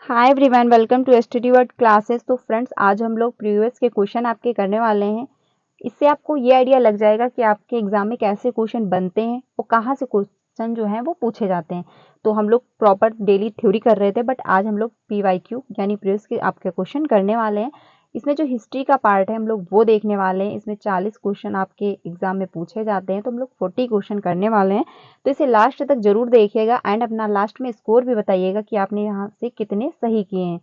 Hi everyone, welcome to study word classes. तो friends, आज हम लोग प्रीवियस के क्वेश्चन आपके करने वाले हैं। इससे आपको ये आइडिया लग जाएगा कि आपके एग्जाम में कैसे क्वेश्चन बनते हैं और कहाँ से क्वेश्चन जो है वो पूछे जाते हैं। तो हम लोग प्रॉपर डेली थ्योरी कर रहे थे, बट आज हम लोग पीवाईक्यू यानी प्रीवियस के आपके क्वेश्चन करने वाले हैं। इसमें जो हिस्ट्री का पार्ट है हम लोग वो देखने वाले हैं। इसमें 40 क्वेश्चन आपके एग्जाम में पूछे जाते हैं, तो हम लोग 40 क्वेश्चन करने वाले हैं। तो इसे लास्ट तक जरूर देखिएगा एंड अपना लास्ट में स्कोर भी बताइएगा कि आपने यहाँ से कितने सही किए हैं।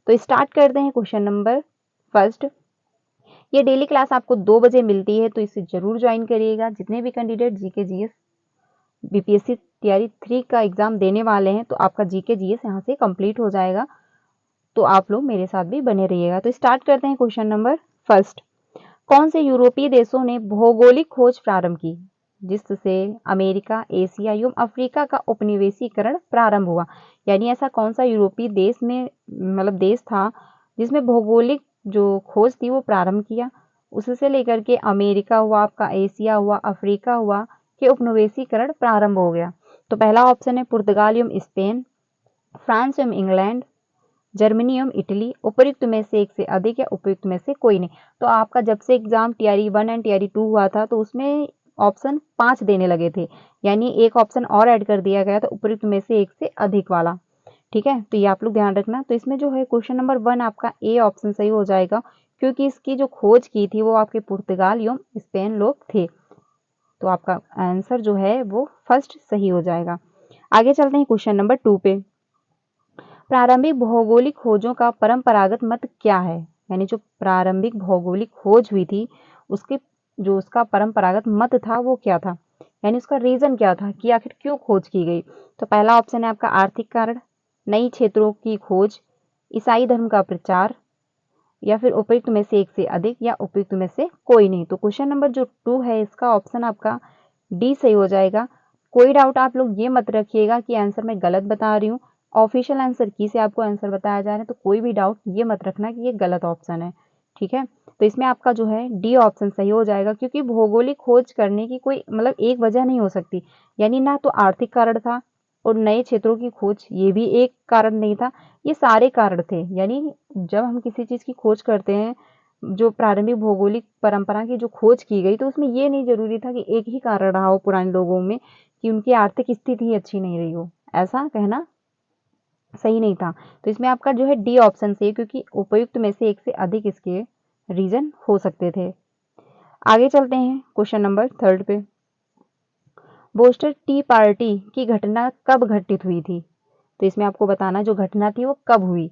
तो स्टार्ट करते हैं क्वेश्चन नंबर फर्स्ट। ये डेली क्लास आपको 2 बजे मिलती है, तो इसे जरूर ज्वाइन करिएगा। जितने भी कैंडिडेट जीके जीएस बीपीएससी तैयारी 3 का एग्जाम देने वाले हैं, तो आपका जीके जीएस यहाँ से कंप्लीट हो जाएगा। तो आप लोग मेरे साथ भी बने रहिएगा। तो स्टार्ट करते हैं क्वेश्चन नंबर फर्स्ट। कौन से यूरोपीय देशों ने भौगोलिक खोज प्रारंभ की जिससे अमेरिका, एशिया एवं अफ्रीका का उपनिवेशीकरण प्रारंभ हुआ? यानी ऐसा कौन सा यूरोपीय देश में देश था जिसमें भौगोलिक जो खोज थी वो प्रारंभ किया। उससे लेकर के अमेरिका हुआ, आपका एशिया हुआ, अफ्रीका हुआ के उपनिवेशीकरण प्रारंभ हो गया। तो पहला ऑप्शन है पुर्तगाल एवं स्पेन, फ्रांस एवं इंग्लैंड, जर्मनी एवं इटली। उपयुक्त में से एक से अधिक या उपयुक्त में से कोई नहीं। तो आपका जब से एग्जाम टीआरई 1 एंड टीआरई 2 हुआ था, तो उसमें ऑप्शन 5 देने लगे थे, यानी एक ऑप्शन और ऐड कर दिया गया था उपयुक्त में से एक से अधिक वाला। ठीक है, तो ये आप लोग ध्यान रखना। तो इसमें जो है क्वेश्चन नंबर 1 आपका ए ऑप्शन सही हो जाएगा, क्योंकि इसकी जो खोज की थी वो आपके पुर्तगाल एवं स्पेन लोग थे। तो आपका आंसर जो है वो फर्स्ट सही हो जाएगा। आगे चलते हैं क्वेश्चन नंबर 2 पे। प्रारंभिक भौगोलिक खोजों का परंपरागत मत क्या है? यानी जो प्रारंभिक भौगोलिक खोज हुई थी उसके जो उसका परंपरागत मत था वो क्या था, यानी उसका रीजन क्या था कि आखिर क्यों खोज की गई। तो पहला ऑप्शन है आपका आर्थिक कारण, नई क्षेत्रों की खोज, ईसाई धर्म का प्रचार, या फिर उपयुक्त में से एक से अधिक या उपयुक्त में से कोई नहीं। तो क्वेश्चन नंबर जो 2 है इसका ऑप्शन आपका डी सही हो जाएगा। कोई डाउट आप लोग ये मत रखिएगा कि आंसर मैं गलत बता रही हूँ। ऑफिशियल आंसर की से आपको आंसर बताया जा रहा है, तो कोई भी डाउट ये मत रखना कि ये गलत ऑप्शन है। ठीक है, तो इसमें आपका जो है डी ऑप्शन सही हो जाएगा, क्योंकि भौगोलिक खोज करने की कोई एक वजह नहीं हो सकती। यानी ना तो आर्थिक कारण था और नए क्षेत्रों की खोज ये भी एक कारण नहीं था, ये सारे कारण थे। यानी जब हम किसी चीज की खोज करते हैं, जो प्रारंभिक भौगोलिक परंपरा की जो खोज की गई, तो उसमें ये नहीं जरूरी था कि एक ही कारण रहा हो पुराने लोगों में कि उनकी आर्थिक स्थिति ही अच्छी नहीं रही हो, ऐसा कहना सही नहीं था। तो इसमें आपका जो है डी ऑप्शन सही है, क्योंकि उपयुक्त में से एक से अधिक इसके रीजन हो सकते थे। आगे चलते हैं क्वेश्चन नंबर 3 पे। बोस्टर टी पार्टी की घटना कब घटित हुई थी? तो इसमें आपको बताना जो घटना थी वो कब हुई।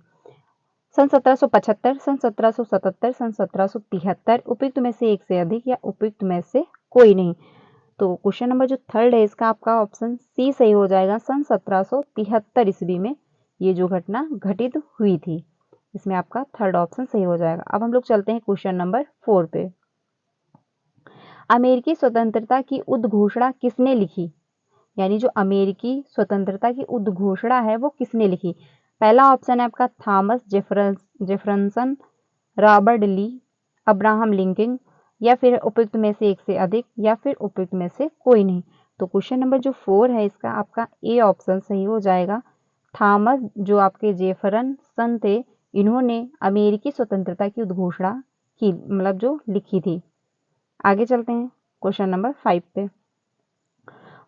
सन 1775, सन 1777, सन 1773, उपयुक्त में से एक से अधिक या उपयुक्त में से कोई नहीं। तो क्वेश्चन नंबर जो 3 है इसका आपका ऑप्शन सी सही हो जाएगा। सन 1773 ईस्वी में ये जो घटना घटित हुई थी, इसमें आपका 3rd ऑप्शन सही हो जाएगा। अब हम लोग चलते हैं क्वेश्चन नंबर 4 पे। अमेरिकी स्वतंत्रता की उद्घोषणा किसने लिखी? यानी जो अमेरिकी स्वतंत्रता की उद्घोषणा है वो किसने लिखी? पहला ऑप्शन है आपका थॉमस जेफरसन, रॉबर्ट ली, अब्राहम लिंकन, या फिर उपयुक्त में से एक से अधिक या फिर उपयुक्त में से कोई नहीं। तो क्वेश्चन नंबर जो 4 है इसका आपका ए ऑप्शन सही हो जाएगा। थॉमस जो आपके जेफरसन थे, इन्होंने अमेरिकी स्वतंत्रता की उद्घोषणा की जो लिखी थी। आगे चलते हैं क्वेश्चन नंबर 5 पे।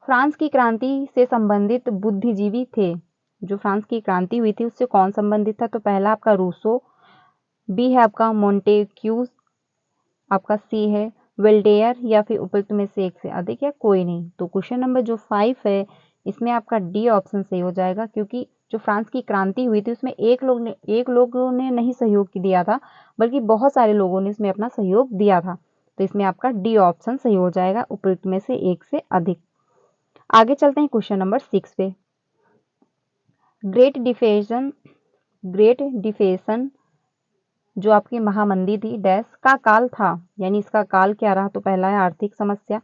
फ्रांस की क्रांति से संबंधित बुद्धिजीवी थे। जो फ्रांस की क्रांति हुई थी उससे कौन संबंधित था? तो पहला आपका रूसो, बी है आपका मोंटेक्यूज, आपका सी है वेल्डेयर, या फिर उपयुक्त में से एक से अधिक या कोई नहीं। तो क्वेश्चन नंबर जो 5 है इसमें आपका डी ऑप्शन सही हो जाएगा, क्योंकि जो फ्रांस की क्रांति हुई थी उसमें एक लोगों ने नहीं सहयोग दिया था, बल्कि बहुत सारे लोगों ने इसमें अपना सहयोग दिया था। तो इसमें आपका डी ऑप्शन सही हो जाएगा, उपयुक्त में से एक से अधिक। आगे चलते हैं क्वेश्चन नंबर 6 पे। ग्रेट डिफेशन जो आपकी महामंदी थी डैश का काल था, यानी इसका काल क्या रहा? तो पहला है आर्थिक समस्या,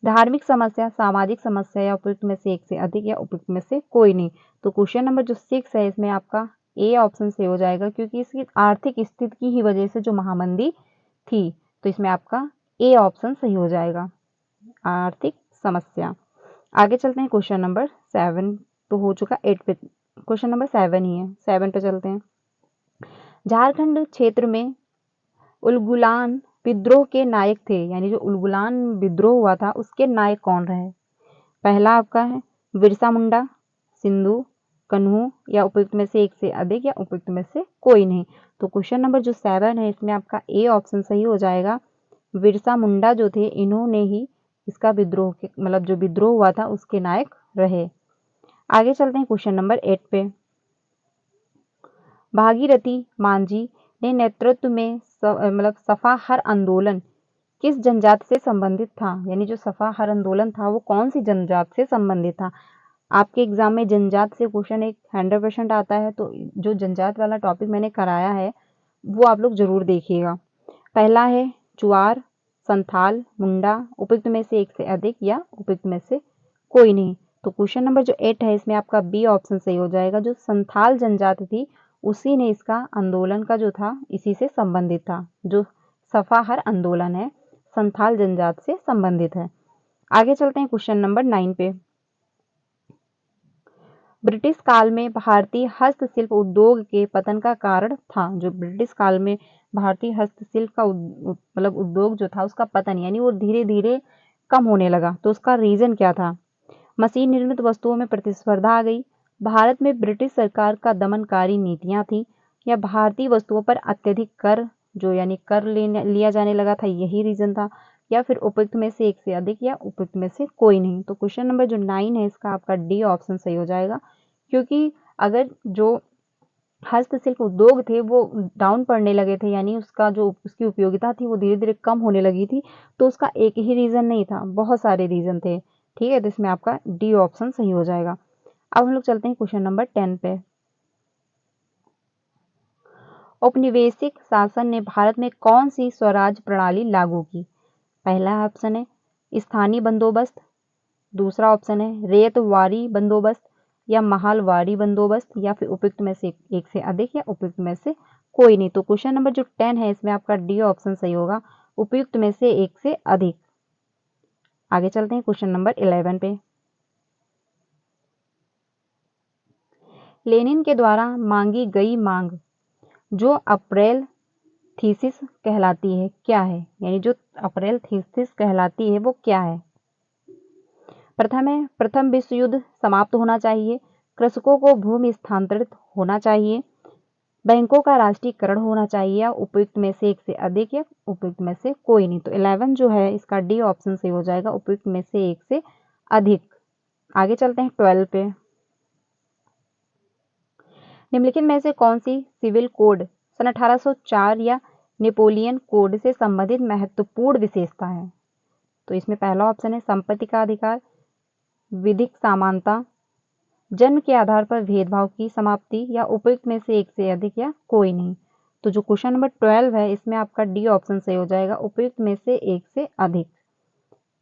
धार्मिक समस्या, सामाजिक समस्या, या उपयुक्त में से एक से अधिक या उपयुक्त में से कोई नहीं। तो क्वेश्चन नंबर जो 6 है इसमें आपका ए ऑप्शन से हो जाएगा, क्योंकि इसकी आर्थिक स्थिति की ही वजह से जो महामंदी थी। तो इसमें आपका ए ऑप्शन सही हो जाएगा, आर्थिक समस्या। आगे चलते हैं क्वेश्चन नंबर 7 तो हो चुका 8 पे क्वेश्चन नंबर 7 ही है, 7 पे चलते हैं। झारखंड क्षेत्र में उलगुलान विद्रोह के नायक थे, यानी जो उलगुलान विद्रोह हुआ था उसके नायक कौन रहे? पहला आपका है बिरसा मुंडा, सिंधु, कन्हू या उपयुक्त में से एक से अधिक या उपयुक्त में से कोई नहीं। तो क्वेश्चन नंबर जो 7 है इसमें आपका ए ऑप्शन सही हो जाएगा। बिरसा मुंडा जो थे इन्होंने ही इसका विद्रोह मतलब जो विद्रोह हुआ था उसके नायक रहे। आगे चलते हैं क्वेश्चन नंबर 8 पे। भागीरथी मांझी ने नेतृत्व में मतलब सफा हर आंदोलन किस जनजाति से संबंधित था? यानी जो सफा हर आंदोलन था वो कौन सी जनजाति से संबंधित था? आपके एग्जाम में जनजात से क्वेश्चन एक 100% आता है, तो जो जनजात वाला टॉपिक मैंने कराया है वो आप लोग जरूर देखिएगा। पहला है चुआर, संथाल, मुंडा, उपयुक्त में से एक से अधिक या उपयुक्त में से कोई नहीं। तो क्वेश्चन नंबर जो 8 है इसमें आपका बी ऑप्शन सही हो जाएगा। जो संथाल जनजाति थी उसी ने इसका आंदोलन का जो था इसी से संबंधित था। जो सफा हर आंदोलन है संथाल जनजाति से संबंधित है। आगे चलते हैं क्वेश्चन नंबर 9 पे। ब्रिटिश काल में भारतीय हस्तशिल्प उद्योग के पतन का कारण था। जो ब्रिटिश काल में भारतीय हस्तशिल्प का मतलब उद्योग जो था उसका पतन यानी वो धीरे धीरे कम होने लगा, तो उसका रीजन क्या था? मशीन निर्मित वस्तुओं में प्रतिस्पर्धा आ गई, भारत में ब्रिटिश सरकार का दमनकारी नीतियां थी, या भारतीय वस्तुओं पर अत्यधिक कर जो यानी कर लिया जाने लगा था, यही रीजन था, या फिर उपयुक्त में से एक से अधिक या उपयुक्त में से कोई नहीं। तो क्वेश्चन नंबर जो 9 है इसका आपका डी ऑप्शन सही हो जाएगा, क्योंकि अगर जो हस्तशिल्प उद्योग थे वो डाउन पड़ने लगे थे यानी उसका जो उसकी उपयोगिता थी वो धीरे धीरे कम होने लगी थी, तो उसका एक ही रीजन नहीं था, बहुत सारे रीजन थे। ठीक है, तो इसमें आपका डी ऑप्शन सही हो जाएगा। अब हम लोग चलते हैं क्वेश्चन नंबर 10 पे। औपनिवेशिक शासन ने भारत में कौन सी स्वराज प्रणाली लागू की? पहला ऑप्शन है स्थानीय बंदोबस्त, दूसरा ऑप्शन है रेतवारी बंदोबस्त या महालवारी बंदोबस्त, या फिर उपयुक्त में से एक से अधिक या उपयुक्त में से कोई नहीं। तो क्वेश्चन नंबर जो 10 है इसमें आपका डी ऑप्शन सही होगा, उपयुक्त में से एक से अधिक। आगे चलते हैं क्वेश्चन नंबर 11 पे। लेनिन के द्वारा मांगी गई मांग जो अप्रैल थीसिस कहलाती है क्या है? यानी जो अप्रैल थीसिस कहलाती है वो क्या है? प्रथम विश्व युद्ध समाप्त होना चाहिए, कृषकों को भूमि स्थानांतरित होना चाहिए, बैंकों का राष्ट्रीयकरण होना चाहिए, या उपयुक्त में से एक से अधिक या उपयुक्त में से कोई नहीं। तो 11 जो है इसका डी ऑप्शन सही हो जाएगा, उपयुक्त में से एक से अधिक। आगे चलते हैं 12 पे। निम्नलिखित में से कौन सी सिविल कोड सन 1804 या नेपोलियन कोड से संबंधित महत्वपूर्ण विशेषता है? तो इसमें पहला ऑप्शन है संपत्ति का अधिकार, विधिक समानता, जन्म के आधार पर भेदभाव की समाप्ति, या उपयुक्त में से एक से अधिक या कोई नहीं। तो जो क्वेश्चन नंबर 12 है इसमें आपका डी ऑप्शन सही हो जाएगा, उपयुक्त में से एक से अधिक।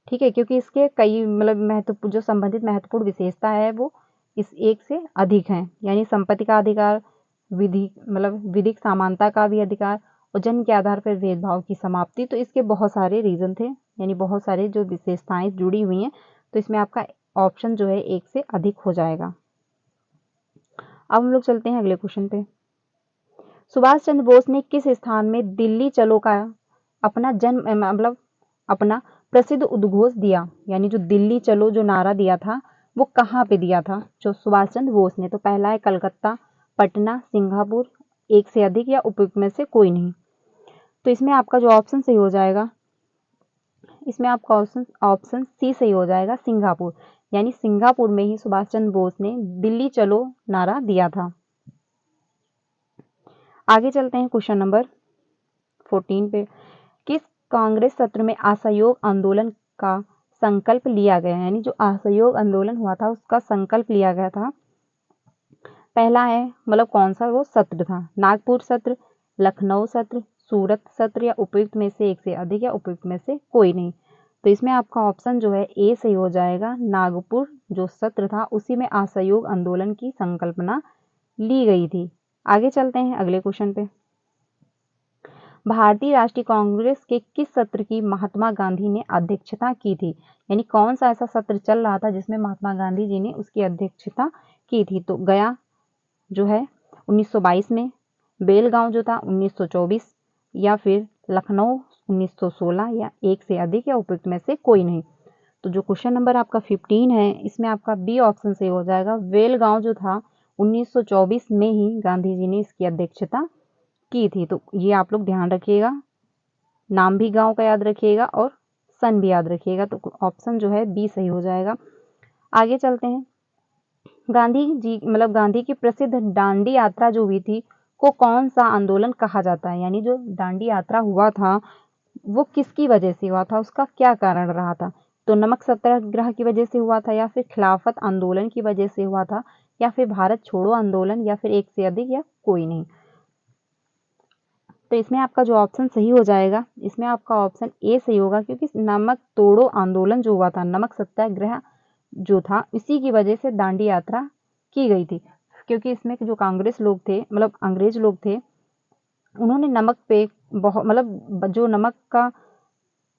ठीक है, क्योंकि इसके कई मतलब महत्वपूर्ण जो संबंधित महत्वपूर्ण विशेषता है वो इस एक से अधिक है, यानी संपत्ति का अधिकार, विधि मतलब विधिक समानता का भी अधिकार, और जन्म के आधार पर भेदभाव की समाप्ति। तो इसके बहुत सारे रीजन थे, यानी बहुत सारे जो विशेषताएं जुड़ी हुई हैं, तो इसमें आपका ऑप्शन जो है एक से अधिक हो जाएगा। अब हम लोग चलते हैं अगले क्वेश्चन पे। सुभाष चंद्र बोस ने किस स्थान में दिल्ली चलो का अपना जन्म मतलब अपना प्रसिद्ध उद्घोष दिया? यानी जो दिल्ली चलो जो नारा दिया था वो कहाँ पे दिया था जो सुभाष चंद्र बोस ने? तो पहला है कलकत्ता, पटना, सिंगापुर, एक से अधिक या उपयुक्त में से कोई नहीं। तो इसमें आपका जो ऑप्शन सही हो जाएगा, इसमें आपका ऑप्शन सी सही हो जाएगा, सिंगापुर। यानी सिंगापुर में ही सुभाष चंद्र बोस ने दिल्ली चलो नारा दिया था। आगे चलते हैं क्वेश्चन नंबर 14 पे। किस कांग्रेस सत्र में असहयोग आंदोलन का संकल्प लिया गया? यानी जो असहयोग आंदोलन हुआ था उसका संकल्प लिया गया था। पहला है मतलब कौन सा वो सत्र था? नागपुर सत्र, लखनऊ सत्र, सूरत सत्र, या उपयुक्त में से एक से अधिक या उपयुक्त में से कोई नहीं। तो इसमें आपका ऑप्शन जो है ए सही हो जाएगा, नागपुर जो सत्र था उसी में असहयोग आंदोलन की संकल्पना ली गई थी। आगे चलते हैं अगले क्वेश्चन पे। भारतीय राष्ट्रीय कांग्रेस के किस सत्र की महात्मा गांधी ने अध्यक्षता की थी? यानी कौन सा ऐसा सत्र चल रहा था जिसमें महात्मा गांधी जी ने उसकी अध्यक्षता की थी? तो गया, जो है 1922 में, बेलगांव जो था 1924, या फिर लखनऊ 1916, या एक से अधिक, या उपयुक्त में से कोई नहीं। तो जो क्वेश्चन नंबर आपका 15 है, इसमें आपका बी ऑप्शन सही हो जाएगा। बेलगांव जो था 1924 में ही गांधी जी ने इसकी अध्यक्षता की थी। तो ये आप लोग ध्यान रखिएगा, नाम भी गांव का याद रखिएगा और सन भी याद रखिएगा। तो ऑप्शन जो है बी सही हो जाएगा। आगे चलते हैं। गांधी की प्रसिद्ध दांडी यात्रा जो हुई थी को कौन सा आंदोलन कहा जाता है, यानी जो दांडी यात्रा हुआ था वो किसकी वजह से हुआ था, उसका क्या कारण रहा था। तो नमक सत्याग्रह की वजह से हुआ था, या फिर खिलाफत आंदोलन की वजह से हुआ था, या फिर भारत छोड़ो आंदोलन, या फिर एक से अधिक, या कोई नहीं। तो इसमें आपका जो ऑप्शन सही हो जाएगा, इसमें आपका ऑप्शन ए सही होगा, क्योंकि नमक तोड़ो आंदोलन जो हुआ था, नमक सत्याग्रह जो था, इसी की वजह से दांडी यात्रा की गई थी। क्योंकि इसमें जो कांग्रेस लोग थे, मतलब अंग्रेज लोग थे, उन्होंने नमक पे बहुत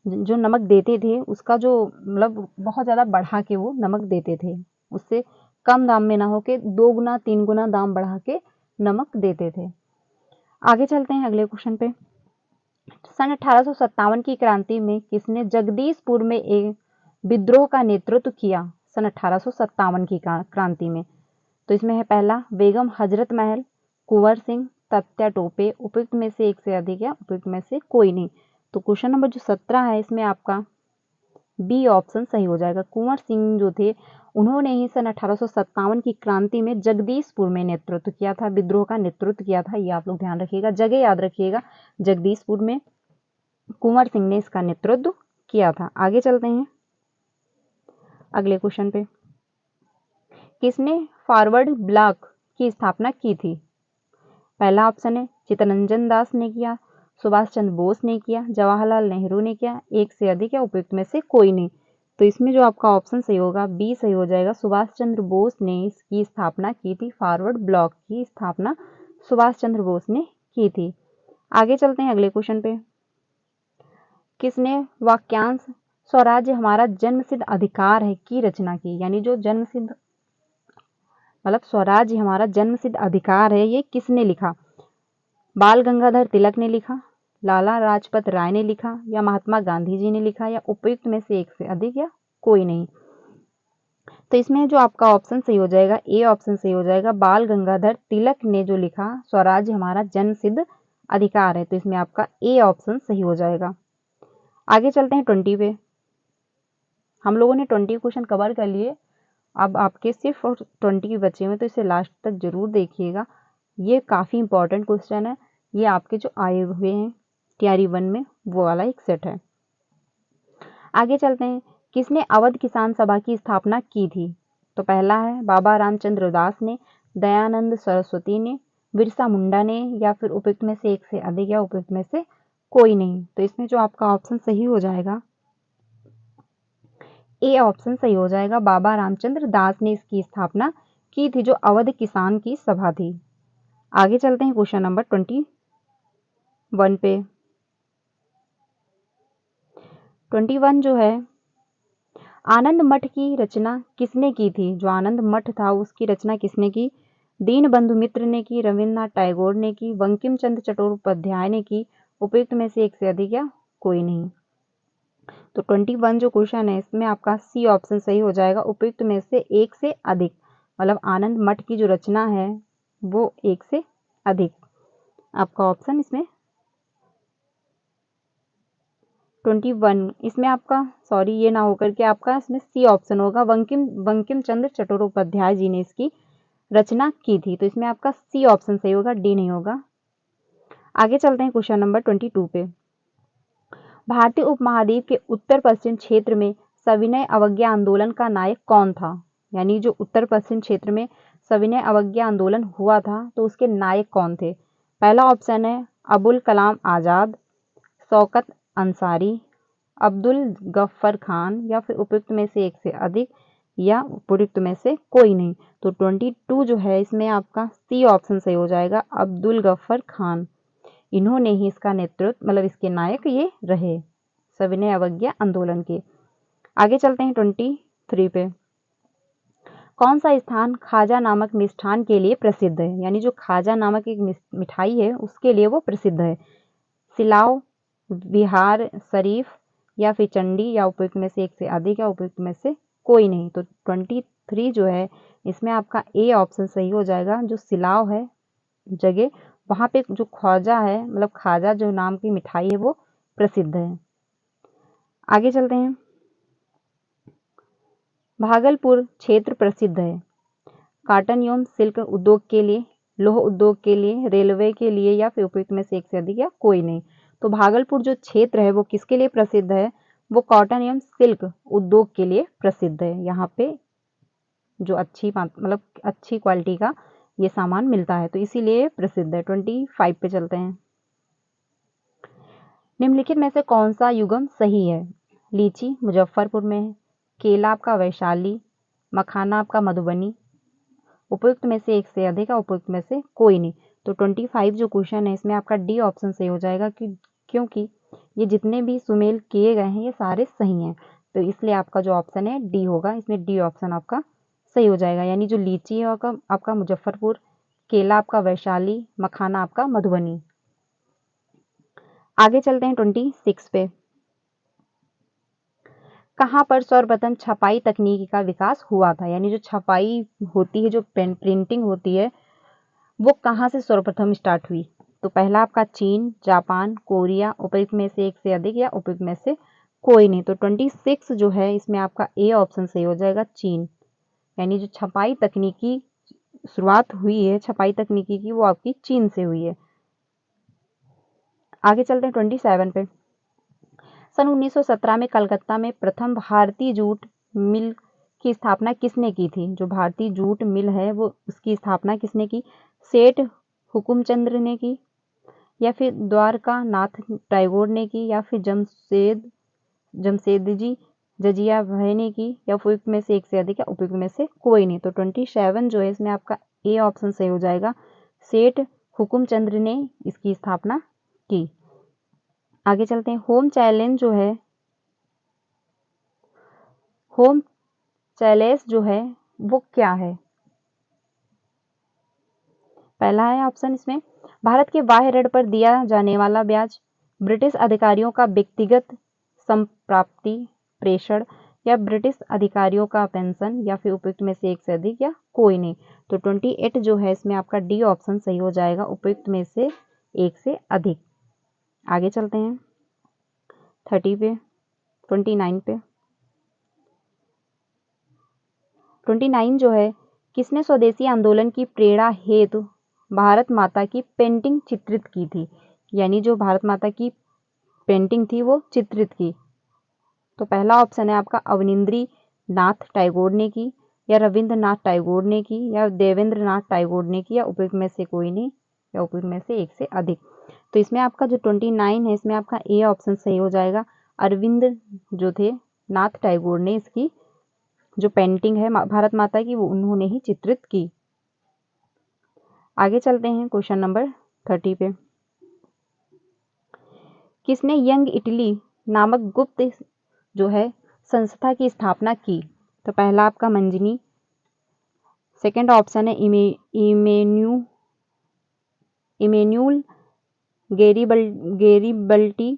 जो नमक देते थे उसका जो बहुत ज़्यादा बढ़ा के वो नमक देते थे, उससे कम दाम में ना होके 2 गुना 3 गुना दाम बढ़ा के नमक देते थे। आगे चलते हैं अगले क्वेश्चन पे। सन 1857 की क्रांति में किसने जगदीशपुर में एक विद्रोह का नेतृत्व किया? सन 1857 की क्रांति में। तो इसमें है पहला बेगम हजरत महल, कुंवर सिंह, तात्या टोपे, उपयुक्त में से एक से अधिक, या उपयुक्त में से कोई नहीं। तो क्वेश्चन नंबर जो 17 है, इसमें आपका बी ऑप्शन सही हो जाएगा। कुंवर सिंह जो थे, उन्होंने ही सन 1857 की क्रांति में जगदीशपुर में नेतृत्व किया था, विद्रोह का नेतृत्व किया था। ये आप लोग ध्यान रखिएगा, जगह याद रखिएगा, जगदीशपुर में कुंवर सिंह ने इसका नेतृत्व किया था। आगे चलते हैं अगले क्वेश्चन पे। किसने फॉरवर्ड ब्लॉक की स्थापना की थी? पहला ऑप्शन है चित्तरंजन दास ने किया, सुभाष चंद्र बोस ने किया, जवाहरलाल नेहरू ने किया, एक से अधिक, या उपयुक्त में से कोई नहीं। तो इसमें जो आपका ऑप्शन सही होगा, बी सही हो जाएगा। सुभाष चंद्र बोस ने इसकी स्थापना की थी, फॉरवर्ड ब्लॉक की स्थापना सुभाष चंद्र बोस ने की थी। आगे चलते हैं अगले क्वेश्चन पे। किसने वाक्यांश स्वराज्य हमारा जन्मसिद्ध अधिकार है की रचना की? यानी जो जन्मसिद्ध स्वराज्य हमारा जन्मसिद्ध अधिकार है, ये किसने लिखा? बाल गंगाधर तिलक ने लिखा, लाला लाजपत राय ने लिखा, या महात्मा गांधी जी ने लिखा, या उपयुक्त में से एक से अधिक, या कोई नहीं। तो इसमें जो आपका ऑप्शन सही हो जाएगा, ए ऑप्शन सही हो जाएगा। बाल गंगाधर तिलक ने जो लिखा स्वराज्य हमारा जन्मसिद्ध अधिकार है, तो इसमें आपका ए ऑप्शन सही हो जाएगा। आगे चलते हैं 20 पे। हम लोगों ने 20 क्वेश्चन कवर कर लिए, अब आपके सिर्फ 20 बचे हुए, तो इसे लास्ट तक जरूर देखिएगा। ये काफ़ी इंपॉर्टेंट क्वेश्चन है, ये आपके जो आए हुए हैं तैयारी 1 में, वो वाला एक सेट है। आगे चलते हैं। किसने अवध किसान सभा की स्थापना की थी? तो पहला है बाबा रामचंद्र दास ने, दयानंद सरस्वती ने, बिरसा मुंडा ने, या फिर उपयुक्त में से एक से अधिक, या उपयुक्त में से कोई नहीं। तो इसमें जो आपका ऑप्शन सही हो जाएगा, ए ऑप्शन सही हो जाएगा। बाबा रामचंद्र दास ने इसकी स्थापना की थी, जो अवध किसान की सभा थी। आगे चलते हैं क्वेश्चन नंबर 21 पे। 21 जो है, आनंद मठ की रचना किसने की थी? जो आनंद मठ था उसकी रचना किसने की? दीन बंधु मित्र ने की, रविन्द्रनाथ टैगोर ने की, बंकिम चंद्र चट्टोपाध्याय ने की, उपयुक्त में से एक से अधिक, या कोई नहीं। तो 21 जो क्वेश्चन है, इसमें आपका सी ऑप्शन सही हो जाएगा, उपयुक्त में से एक से अधिक। आनंद मठ की जो रचना है वो एक से अधिक। आपका ऑप्शन इसमें 21, इसमें आपका सॉरी ये ना होकर के आपका इसमें सी ऑप्शन होगा, बंकिम चंद्र चट्टोपाध्याय जी ने इसकी रचना की थी। तो इसमें आपका सी ऑप्शन सही होगा, डी नहीं होगा। आगे चलते हैं क्वेश्चन नंबर 22 पे। भारतीय उपमहाद्वीप के उत्तर पश्चिम क्षेत्र में सविनय अवज्ञा आंदोलन का नायक कौन था? यानी जो उत्तर पश्चिम क्षेत्र में सविनय अवज्ञा आंदोलन हुआ था, तो उसके नायक कौन थे? पहला ऑप्शन है अबुल कलाम आज़ाद, शौकत अंसारी, अब्दुल गफ्फर खान, या फिर उपयुक्त में से एक से अधिक, या उपयुक्त में से कोई नहीं। तो 22 जो है, इसमें आपका सी ऑप्शन सही हो जाएगा, अब्दुल गफ्फर खान। इन्होंने ही इसका नेतृत्व इसके नायक ये रहे सविनय अवज्ञा आंदोलन के। आगे चलते हैं 23 पे। कौन सा स्थान खाजा नामक मिष्ठान के लिए प्रसिद्ध है? यानी जो खाजा नामक एक मिठाई है उसके लिए वो प्रसिद्ध है। सिलाव, बिहार शरीफ या फिर चंडी, या उपयुक्त में से एक से अधिक, या उपयुक्त में से कोई नहीं। तो 23 जो है इसमें आपका ए ऑप्शन सही हो जाएगा। जो सिलाव है जगह, वहाँ पे जो ख्वाजा है, मतलब खाजा जो नाम की मिठाई है वो प्रसिद्ध है। आगे चलते हैं। भागलपुर क्षेत्र प्रसिद्ध है कॉटन एवं सिल्क उद्योग के लिए, लौह उद्योग के लिए, रेलवे के लिए, या फिर उपयुक्त में से एक से अधिक या कोई नहीं। तो भागलपुर जो क्षेत्र है वो किसके लिए प्रसिद्ध है? वो कॉटन एवं सिल्क उद्योग के लिए प्रसिद्ध है। यहाँ पे जो मतलब अच्छी क्वालिटी का ये सामान मिलता है, तो इसीलिए प्रसिद्ध है। 25 पे चलते हैं। निम्नलिखित में से कौन सा युगम सही है? लीची मुजफ्फरपुर में है, केला आपका वैशाली, मखाना आपका मधुबनी, उपयुक्त में से एक से अधिक, उपयुक्त में से कोई नहीं। तो 25 जो क्वेश्चन है इसमें आपका डी ऑप्शन सही हो जाएगा, क्योंकि ये जितने भी सुमेल किए गए हैं ये सारे सही हैं। तो इसलिए आपका जो ऑप्शन है डी होगा, इसमें डी ऑप्शन आपका सही हो जाएगा। यानी जो लीची है आपका मुजफ्फरपुर, केला आपका वैशाली, मखाना आपका मधुबनी। आगे चलते हैं 26 पे। कहाँ पर सर्वप्रथम छपाई तकनीकी का विकास हुआ था? यानी जो छपाई होती है, जो प्रिंटिंग होती है, वो कहाँ से सर्वप्रथम स्टार्ट हुई? तो पहला आपका चीन, जापान, कोरिया, उपयुक्त में से एक से अधिक, या उपयुक्त में से कोई नहीं। तो 26 जो है इसमें आपका ए ऑप्शन सही हो जाएगा, चीन। यानी जो छपाई तकनीकी शुरुआत हुई है छपाई तकनीकी की, वो आपकी चीन से हुई है। आगे चलते हैं 27 पे। सन 1917 में कलकत्ता में प्रथम भारतीय जूट मिल की स्थापना किसने की थी? जो भारतीय जूट मिल है वो उसकी स्थापना किसने की? सेठ हुकुमचंद्र ने की, या फिर द्वारका नाथ टैगोर ने की, या फिर जमशेदजी जजिया भाई ने की, या उपयुक्त में से एक से अधिक, या उपयुक्त में से कोई नहीं। तो 27 जो है इसमें आपका ए ऑप्शन सही हो जाएगा, सेठ हुकुमचंद्र ने इसकी स्थापना की। आगे चलते हैं। होम चैलेंज जो है, होम चैलेंज जो है वो क्या है? पहला है ऑप्शन इसमें, भारत के बाह्य ऋण पर दिया जाने वाला ब्याज, ब्रिटिश अधिकारियों का व्यक्तिगत संप्राप्ति प्रेषण, या ब्रिटिश अधिकारियों का पेंशन, या फिर उपयुक्त में से एक से अधिक, या कोई नहीं। तो 28 जो है इसमें आपका डी ऑप्शन सही हो जाएगा, उपयुक्त में से एक से अधिक। आगे चलते हैं 30 पे, 29 पे। 29 जो है, किसने स्वदेशी आंदोलन की प्रेरणा हेतु भारत माता की पेंटिंग चित्रित की थी? यानी जो भारत माता की पेंटिंग थी वो चित्रित की। तो पहला ऑप्शन है आपका अवनिंद्री नाथ टैगोर ने की, या रविंद्रनाथ टैगोर ने की, या देवेंद्र नाथ टैगोर ने की, या उपयुक्त में से कोई नहीं, या उपयुक्त में से एक से अधिक। तो इसमें आपका जो 29 है इसमें आपका ए ऑप्शन सही हो जाएगा, अरविंद जो थे नाथ टैगोर ने इसकी जो पेंटिंग है भारत माता की वो उन्होंने ही चित्रित की। आगे चलते हैं क्वेश्चन नंबर 30 पे। किसने यंग इटली नामक गुप्त जो है संस्था की स्थापना की? तो पहला आपका मंजनी, सेकंड ऑप्शन है इमेन्यूल गेरिबल्टी,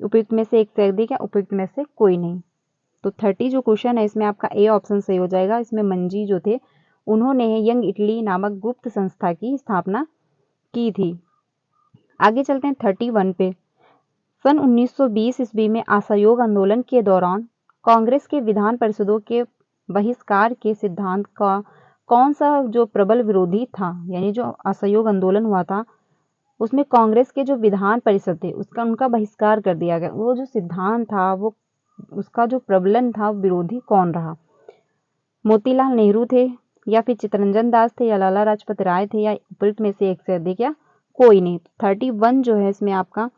उपयुक्त में से एक से अधिक, या उपयुक्त में से कोई नहीं। तो 30 जो क्वेश्चन है इसमें आपका ए ऑप्शन सही हो जाएगा। इसमें मंजी जो थे उन्होंने यंग इटली नामक गुप्त संस्था की स्थापना की थी। आगे चलते हैं 31 पे। सन 1920 ईस्वी में असहयोग आंदोलन के दौरान कांग्रेस के विधान परिषदों के बहिष्कार के सिद्धांत का कौन सा जो प्रबल विरोधी था? यानी जो असहयोग आंदोलन हुआ था उसमें कांग्रेस के जो विधान परिषद थे उनका बहिष्कार कर दिया गया। वो जो सिद्धांत था वो उसका जो प्रबलन था विरोधी कौन रहा? मोतीलाल नेहरू थे, या फिर चित्तरंजन दास थे, या लाला लाजपत राय थे, या उपयुक्त में से एक से अधिक, या कोई नहीं। 31 जो है इसमें आपका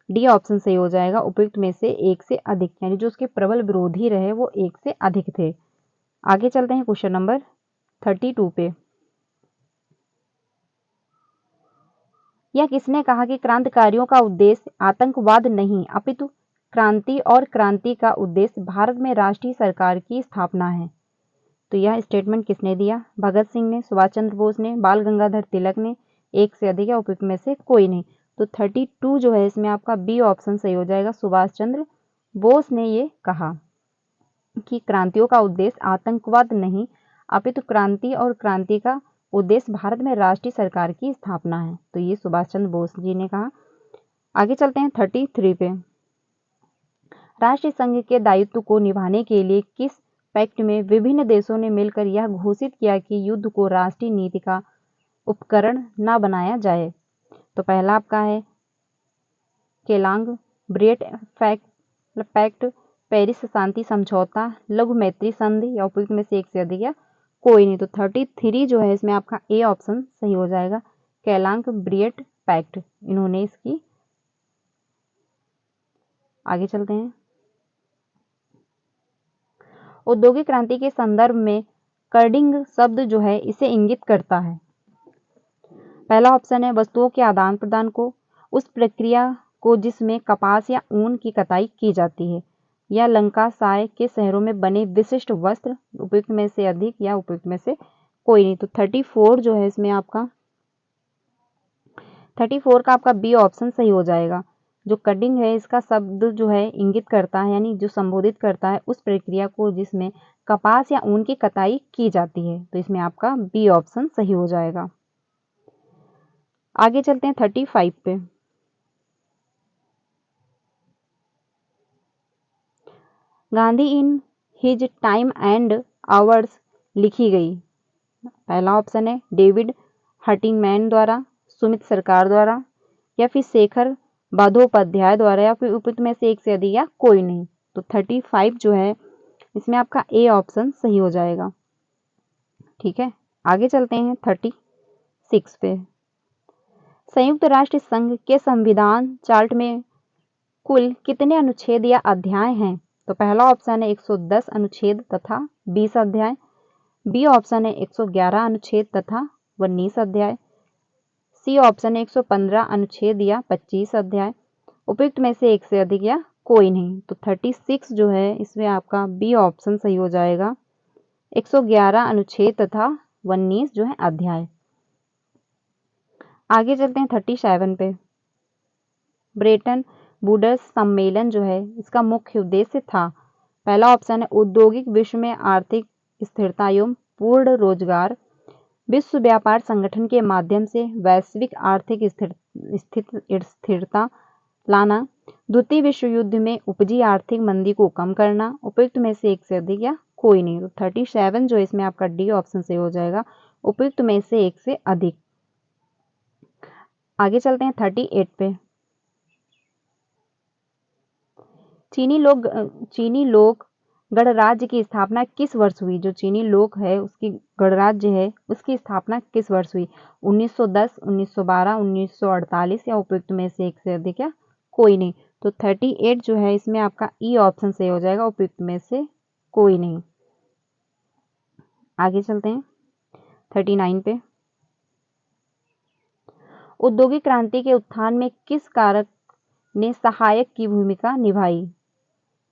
डी ऑप्शन सही हो जाएगा, उपयुक्त में से एक से अधिक। यानी जो उसके प्रबल विरोधी रहे वो एक से अधिक थे। आगे चलते हैं क्वेश्चन नंबर 32 पे। यह किसने कहा कि क्रांतिकारियों का उद्देश्य आतंकवाद नहीं अपितु क्रांति, और क्रांति का उद्देश्य भारत में राष्ट्रीय सरकार की स्थापना है? तो यह स्टेटमेंट किसने दिया? भगत सिंह ने, सुभाष चंद्र बोस ने, बाल गंगाधर तिलक ने, एक से अधिक या उपयुक्त में से कोई नहीं। तो 32 जो है इसमें आपका बी ऑप्शन सही हो जाएगा। सुभाष चंद्र बोस ने ये कहा कि क्रांतियों का उद्देश्य आतंकवाद नहीं अपितु क्रांति और क्रांति का उद्देश्य भारत में राष्ट्रीय सरकार की स्थापना है। तो ये सुभाष चंद्र बोस जी ने कहा। आगे चलते हैं 33 पे। राष्ट्रीय संघ के दायित्व को निभाने के लिए किस पैक्ट में विभिन्न देशों ने मिलकर यह घोषित किया कि युद्ध को राष्ट्रीय नीति का उपकरण न बनाया जाए? तो पहला आपका है केलांग ब्रेट पैक्ट, पेरिस शांति समझौता, लघु मैत्री संधि या उपयुक्त में से एक से अधिक या कोई नहीं। तो 33 जो है इसमें आपका ए ऑप्शन सही हो जाएगा, केलांग ब्रेट पैक्ट, इन्होंने इसकी। आगे चलते हैं। औद्योगिक क्रांति के संदर्भ में कर्डिंग शब्द जो है इसे इंगित करता है। पहला ऑप्शन है वस्तुओं के आदान प्रदान को, उस प्रक्रिया को जिसमें कपास या ऊन की कताई की जाती है, या लंकासाय के शहरों में बने विशिष्ट वस्त्र, उपयुक्त में से अधिक या उपयुक्त में से कोई नहीं। तो 34 जो है इसमें आपका 34 का आपका बी ऑप्शन सही हो जाएगा। जो कटिंग है इसका शब्द जो है इंगित करता है, यानी जो संबोधित करता है उस प्रक्रिया को जिसमें कपास या ऊन की कताई की जाती है। तो इसमें आपका बी ऑप्शन सही हो जाएगा। आगे चलते हैं 35 पे। Gandhi in his time and hours लिखी गई। पहला ऑप्शन है डेविड हटिंगमैन द्वारा, सुमित सरकार द्वारा, या फिर शेखर बंदोपाध्याय द्वारा, या फिर उपयुक्त में से एक से अधिक या कोई नहीं। तो 35 जो है इसमें आपका ए ऑप्शन सही हो जाएगा। ठीक है, आगे चलते हैं 36 पे। संयुक्त राष्ट्र संघ के संविधान चार्ट में कुल कितने अनुच्छेद या अध्याय हैं? तो पहला ऑप्शन है 110 अनुच्छेद तथा 20 अध्याय, बी ऑप्शन है 111 अनुच्छेद तथा 19 अध्याय, सी ऑप्शन है 115 अनुच्छेद या 25 अध्याय, उपयुक्त में से एक से अधिक या कोई नहीं। तो 36 जो है इसमें आपका बी ऑप्शन सही हो जाएगा, 111 अनुच्छेद तथा 19 जो है अध्याय। आगे चलते हैं 37 पे। ब्रेटन वुड्स सम्मेलन जो है इसका मुख्य उद्देश्य था। पहला ऑप्शन है औद्योगिक विश्व में आर्थिक स्थिरता एवं पूर्ण रोजगार, विश्व व्यापार संगठन के माध्यम से वैश्विक आर्थिक स्थिरता लाना, द्वितीय विश्व युद्ध में उपजी आर्थिक मंदी को कम करना, उपयुक्त में से एक से अधिक या कोई नहीं। तो 37 जो इसमें आपका डी ऑप्शन से हो जाएगा, उपयुक्त में से एक से अधिक। आगे चलते हैं 38 पे। चीनी लोक गणराज्य की स्थापना किस वर्ष हुई? जो चीनी लोक है उसकी गणराज्य है उसकी स्थापना किस वर्ष हुई? 1910, 1912, 1948 या उपयुक्त में से एक से अधिक या कोई नहीं। तो 38 जो है इसमें आपका ई ऑप्शन सही हो जाएगा, उपयुक्त में से कोई नहीं। आगे चलते हैं 39 पे। औद्योगिक क्रांति के उत्थान में किस कारक ने सहायक की भूमिका निभाई?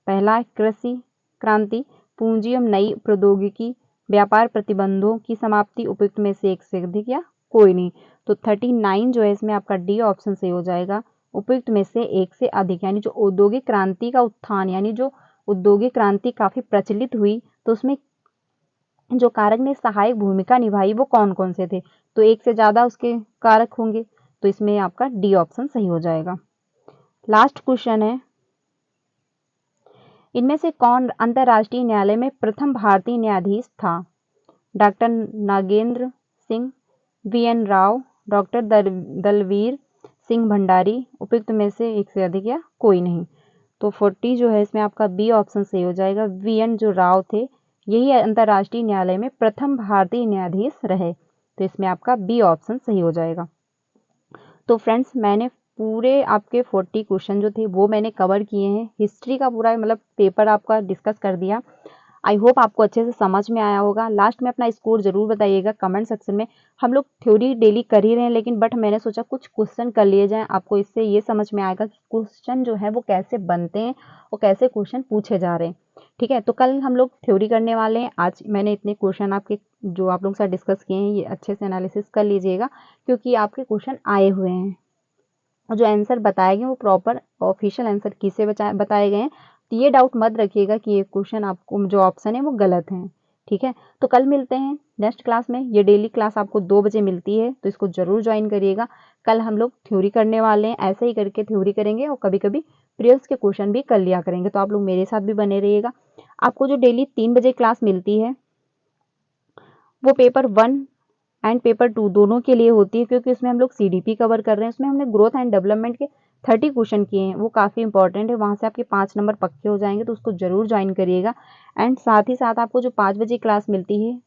पहला कृषि क्रांति, पूंजी एवं नई प्रौद्योगिकी, व्यापार प्रतिबंधों की समाप्ति, उपयुक्त में से एक से अधिक या कोई नहीं। तो 39 जो है इसमें आपका डी ऑप्शन सही हो जाएगा, उपयुक्त में से एक से अधिक। यानी जो औद्योगिक क्रांति का उत्थान, यानी जो औद्योगिक क्रांति काफी प्रचलित हुई तो उसमें जो कारक ने सहायक भूमिका निभाई वो कौन कौन से थे? तो एक से ज्यादा उसके कारक होंगे, तो इसमें आपका डी ऑप्शन सही हो जाएगा। लास्ट क्वेश्चन है, इनमें से कौन अंतर्राष्ट्रीय न्यायालय में प्रथम भारतीय न्यायाधीश था? Doctor Nagendra Singh, VN. Rao, doctor Dalvir Singh Bhandari, उपयुक्त में से एक से अधिक या कोई नहीं। तो 40 जो है इसमें आपका बी ऑप्शन सही हो जाएगा, वी.एन. जो राव थे यही अंतर्राष्ट्रीय न्यायालय में प्रथम भारतीय न्यायाधीश रहे। तो इसमें आपका बी ऑप्शन सही हो जाएगा। तो फ्रेंड्स मैंने पूरे आपके 40 क्वेश्चन जो थे वो मैंने कवर किए हैं। हिस्ट्री का पूरा मतलब पेपर आपका डिस्कस कर दिया। आई होप आपको अच्छे से समझ में आया होगा। लास्ट में अपना स्कोर जरूर बताइएगा कमेंट सेक्शन में। हम लोग थ्योरी डेली कर ही रहे हैं, लेकिन बट मैंने सोचा कुछ क्वेश्चन कर लिए जाएं, आपको इससे ये समझ में आएगा कि क्वेश्चन जो है वो कैसे बनते हैं और कैसे क्वेश्चन पूछे जा रहे हैं। ठीक है, तो कल हम लोग थ्योरी करने वाले हैं। आज मैंने इतने क्वेश्चन आपके जो आप लोगों के साथ डिस्कस किए हैं ये अच्छे से एनालिसिस कर लीजिएगा, क्योंकि आपके क्वेश्चन आए हुए हैं और जो आंसर बताए गए वो प्रॉपर ऑफिशियल आंसर किसे बताए गए हैं। तो ये डाउट मत रखिएगा कि ये क्वेश्चन आपको जो ऑप्शन है वो गलत है। ठीक है, तो कल मिलते हैं नेक्स्ट क्लास में। ये डेली क्लास आपको 2 बजे मिलती है, तो इसको जरूर ज्वाइन करिएगा। कल हम लोग थ्योरी करने वाले हैं, ऐसे ही करके थ्योरी करेंगे और कभी कभी प्रीवियस के क्वेश्चन भी कर लिया करेंगे। तो आप लोग मेरे साथ भी बने रहिएगा। आपको जो डेली 3 बजे क्लास मिलती है वो पेपर 1 एंड पेपर 2 दोनों के लिए होती है, क्योंकि उसमें हम लोग सीडीपी कवर कर रहे हैं। उसमें हमने ग्रोथ एंड डेवलपमेंट के 30 क्वेश्चन किए हैं, वो काफ़ी इंपॉर्टेंट है। वहाँ से आपके 5 नंबर पक्के हो जाएंगे, तो उसको जरूर ज्वाइन करिएगा। एंड साथ ही साथ आपको जो 5 बजे क्लास मिलती है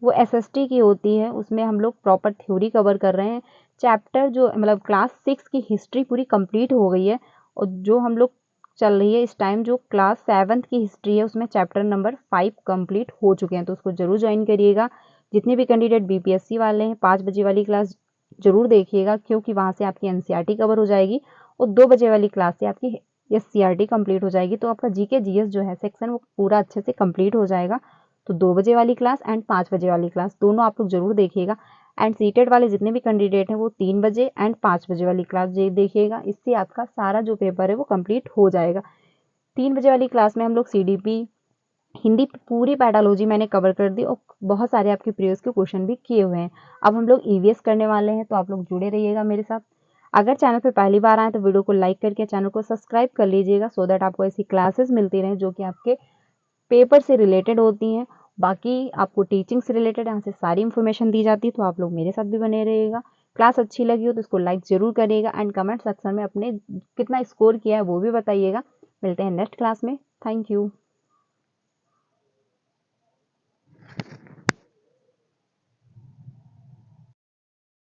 वो एसएसटी की होती है। उसमें हम लोग प्रॉपर थ्योरी कवर कर रहे हैं। चैप्टर जो मतलब क्लास 6 की हिस्ट्री पूरी कंप्लीट हो गई है, और जो हम लोग चल रही है इस टाइम जो क्लास 7 की हिस्ट्री है उसमें चैप्टर नंबर 5 कंप्लीट हो चुके हैं, तो उसको जरूर ज्वाइन करिएगा। जितने भी कैंडिडेट बीपीएससी वाले हैं 5 बजे वाली क्लास जरूर देखिएगा, क्योंकि वहाँ से आपकी एनसीईआरटी कवर हो जाएगी और 2 बजे वाली क्लास से आपकी एससीईआरटी कंप्लीट हो जाएगी। तो आपका जीके जीएस जो है सेक्शन वो पूरा अच्छे से कंप्लीट हो जाएगा। तो 2 बजे वाली क्लास एंड 5 बजे वाली क्लास दोनों आप लोग जरूर देखिएगा। एंड सीटेड वाले जितने भी कैंडिडेट हैं वो 3 बजे एंड 5 बजे वाली क्लास देखिएगा। इससे आपका सारा जो पेपर है वो कंप्लीट हो जाएगा। 3 बजे वाली क्लास में हम लोग सीडीपी हिंदी पूरी पैडालॉजी मैंने कवर कर दी और बहुत सारे आपके प्रीवियस के क्वेश्चन भी किए हुए हैं। अब हम लोग ईवीएस करने वाले हैं, तो आप लोग जुड़े रहिएगा मेरे साथ। अगर चैनल पर पहली बार आए तो वीडियो को लाइक करके चैनल को सब्सक्राइब कर लीजिएगा, सो दैट आपको ऐसी क्लासेस मिलती रहें जो कि आपके पेपर से रिलेटेड होती हैं। बाकी आपको टीचिंग से रिलेटेड यहाँ से सारी इन्फॉर्मेशन दी जाती है, तो आप लोग मेरे साथ भी बने रहिएगा। क्लास अच्छी लगी हो तो इसको लाइक जरूर करिएगा एंड कमेंट सेक्शन में अपने कितना स्कोर किया है वो भी बताइएगा। मिलते हैं नेक्स्ट क्लास में। Thank you.